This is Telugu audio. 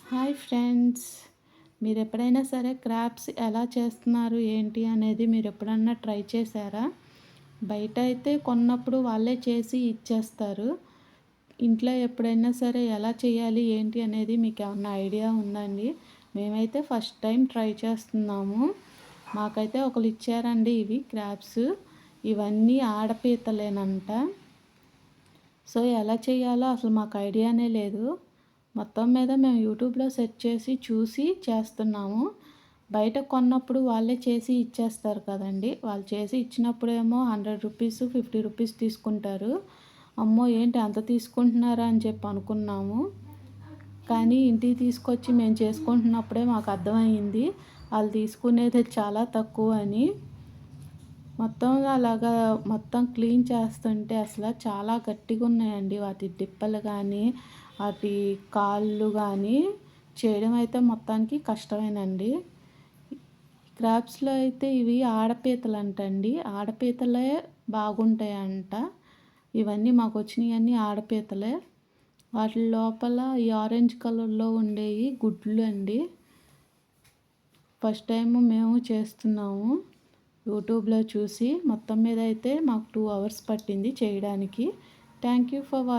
హాయ్ ఫ్రెండ్స్, మీరు ఎప్పుడైనా సరే క్రాప్స్ ఎలా చేస్తున్నారు ఏంటి అనేది మీరు ఎప్పుడన్నా ట్రై చేశారా? బయట అయితే కొన్నప్పుడు వాళ్ళే చేసి ఇచ్చేస్తారు. ఇంట్లో ఎప్పుడైనా సరే ఎలా చేయాలి ఏంటి అనేది మీకు ఏమన్నా ఐడియా ఉందండి? మేమైతే ఫస్ట్ టైం ట్రై చేస్తున్నాము. మాకైతే ఒకళ్ళు ఇచ్చారండి ఇవి క్రాప్స్. ఇవన్నీ ఆడపీతలేనంట. సో ఎలా చేయాలో అసలు మాకు ఐడియానే లేదు. మొత్తం మీద మేము యూట్యూబ్లో సెర్చ్ చేసి చూసి చేస్తున్నాము. బయట కొన్నప్పుడు వాళ్ళే చేసి ఇచ్చేస్తారు కదండి. వాళ్ళు చేసి ఇచ్చినప్పుడేమో 100 రూపీస్ 50 రూపీస్ తీసుకుంటారు. అమ్మో ఏంటి అంత తీసుకుంటున్నారా అని చెప్పి అనుకున్నాము. కానీ ఇంటికి తీసుకొచ్చి మేము చేసుకుంటున్నప్పుడే మాకు అర్థమైంది వాళ్ళు తీసుకునేది చాలా తక్కువ అని. మొత్తం అలాగా మొత్తం క్లీన్ చేస్తుంటే అసలు చాలా గట్టిగా ఉన్నాయండి. వాటి డిప్పలు కానీ వాటి కాళ్ళు కానీ చేయడం అయితే మొత్తానికి కష్టమేనండి. క్రాబ్స్లో అయితే ఇవి ఆడపీతలు అంటండి. ఆడపీతలే బాగుంటాయంట. ఇవన్నీ మాకు వచ్చినవన్నీ ఆడపీతలే. వాటి లోపల ఈ ఆరెంజ్ కలర్లో ఉండేవి గుడ్లు అండి. ఫస్ట్ టైం మేము చేస్తున్నాము యూట్యూబ్లో చూసి. మొత్తం మీద అయితే మాకు 2 అవర్స్ పట్టింది చేయడానికి. Thank you for watching.